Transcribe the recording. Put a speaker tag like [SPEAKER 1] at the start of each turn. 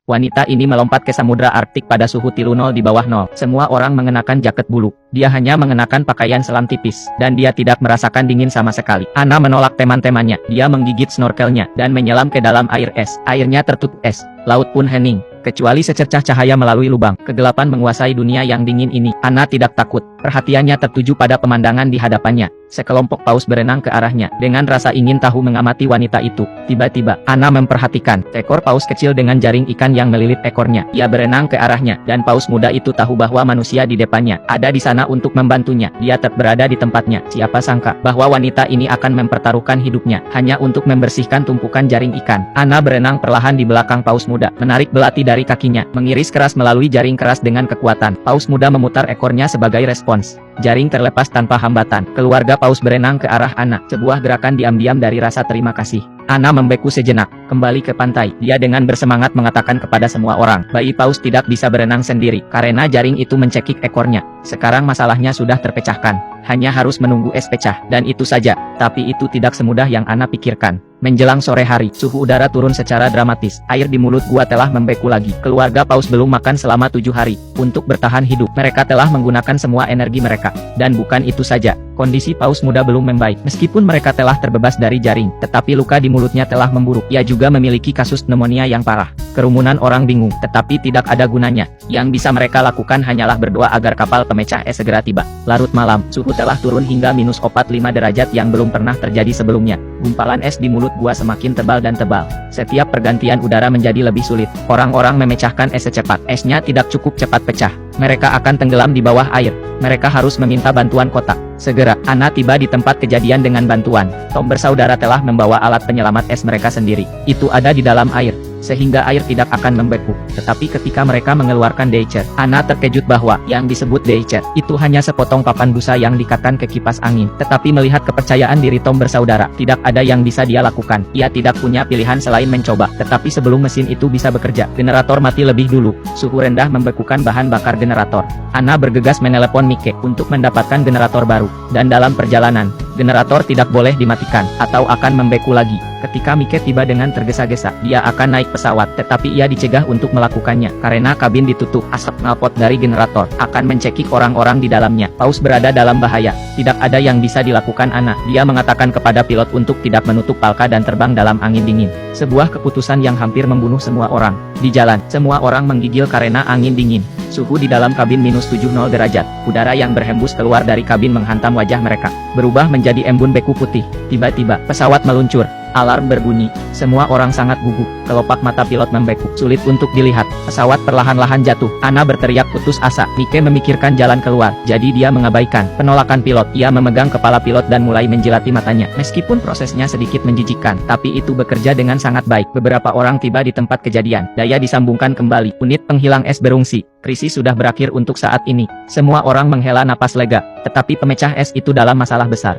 [SPEAKER 1] Wanita ini melompat ke samudra Arktik pada suhu -0 di bawah 0. Semua orang mengenakan jaket bulu. Dia hanya mengenakan pakaian selam tipis, dan dia tidak merasakan dingin sama sekali. Anna menolak teman-temannya. Dia menggigit snorkelnya, dan menyelam ke dalam air es. Airnya tertutup es. Laut pun hening, kecuali secercah cahaya melalui lubang. Kegelapan menguasai dunia yang dingin ini. Anna tidak takut. Perhatiannya tertuju pada pemandangan di hadapannya. Sekelompok paus berenang ke arahnya. Dengan rasa ingin tahu mengamati wanita itu, tiba-tiba, Anna memperhatikan seekor paus kecil dengan jaring ikan yang melilit ekornya. Ia berenang ke arahnya, dan paus muda itu tahu bahwa manusia di depannya ada di sana untuk membantunya. Dia tetap berada di tempatnya. Siapa sangka bahwa wanita ini akan mempertaruhkan hidupnya hanya untuk membersihkan tumpukan jaring ikan. Anna berenang perlahan di belakang paus muda, menarik belati dari kakinya, mengiris keras melalui jaring keras dengan kekuatan. Paus muda memutar ekornya sebagai respons. Jaring terlepas tanpa hambatan. Keluarga paus berenang ke arah Anna. Sebuah gerakan diam-diam dari rasa terima kasih. Anna membeku sejenak, kembali ke pantai. Dia dengan bersemangat mengatakan kepada semua orang, bayi paus tidak bisa berenang sendiri, karena jaring itu mencekik ekornya. Sekarang masalahnya sudah terpecahkan. Hanya harus menunggu es pecah, dan itu saja. Tapi itu tidak semudah yang Anna pikirkan. Menjelang sore hari, suhu udara turun secara dramatis. Air di mulut gua telah membeku lagi. Keluarga paus belum makan selama 7 hari. Untuk bertahan hidup, mereka telah menggunakan semua energi mereka. Dan bukan itu saja, kondisi paus muda belum membaik. Meskipun mereka telah terbebas dari jaring, tetapi luka di mulutnya telah memburuk. Ia juga memiliki kasus pneumonia yang parah. Kerumunan orang bingung, tetapi tidak ada gunanya. Yang bisa mereka lakukan hanyalah berdoa agar kapal pemecah es segera tiba. Larut malam, suhu telah turun hingga -45 derajat yang belum pernah terjadi sebelumnya. Gumpalan es di mulut gua semakin tebal dan tebal. Setiap pergantian udara menjadi lebih sulit. Orang-orang memecahkan es secepat. Esnya tidak cukup cepat pecah. Mereka akan tenggelam di bawah air. Mereka harus meminta bantuan kota. Segera, Anna tiba di tempat kejadian dengan bantuan. Tom bersaudara telah membawa alat penyelamat es mereka sendiri. Itu ada di dalam air, sehingga air tidak akan membeku. Tetapi ketika mereka mengeluarkan Deicher, Anna terkejut bahwa yang disebut Deicher itu hanya sepotong papan busa yang diikatkan ke kipas angin. Tetapi melihat kepercayaan diri Tom bersaudara, tidak ada yang bisa dia lakukan. Ia tidak punya pilihan selain mencoba. Tetapi sebelum mesin itu bisa bekerja, generator mati lebih dulu. Suhu rendah membekukan bahan bakar generator. Anna bergegas menelepon Mike untuk mendapatkan generator baru. Dan dalam perjalanan, generator tidak boleh dimatikan, atau akan membeku lagi. Ketika Mike tiba dengan tergesa-gesa, dia akan naik pesawat, tetapi ia dicegah untuk melakukannya, karena kabin ditutup. Asap knalpot dari generator akan mencekik orang-orang di dalamnya. Paus berada dalam bahaya. Tidak ada yang bisa dilakukan Anna. Dia mengatakan kepada pilot untuk tidak menutup palka dan terbang dalam angin dingin. Sebuah keputusan yang hampir membunuh semua orang. Di jalan, semua orang menggigil karena angin dingin. Suhu di dalam kabin -70 derajat. Udara yang berhembus keluar dari kabin menghantam wajah mereka, berubah menjadi embun beku putih. Tiba-tiba, pesawat meluncur. Alarm berbunyi. Semua orang sangat gugup. Kelopak mata pilot membeku. Sulit untuk dilihat. Pesawat perlahan-lahan jatuh. Anna berteriak putus asa. Mike memikirkan jalan keluar. Jadi dia mengabaikan penolakan pilot. Ia memegang kepala pilot dan mulai menjilati matanya. Meskipun prosesnya sedikit menjijikkan, tapi itu bekerja dengan sangat baik. Beberapa orang tiba di tempat kejadian. Daya disambungkan kembali. Unit penghilang es berungsi. Krisis sudah berakhir untuk saat ini. Semua orang menghela napas lega. Tetapi pemecah es itu dalam masalah besar.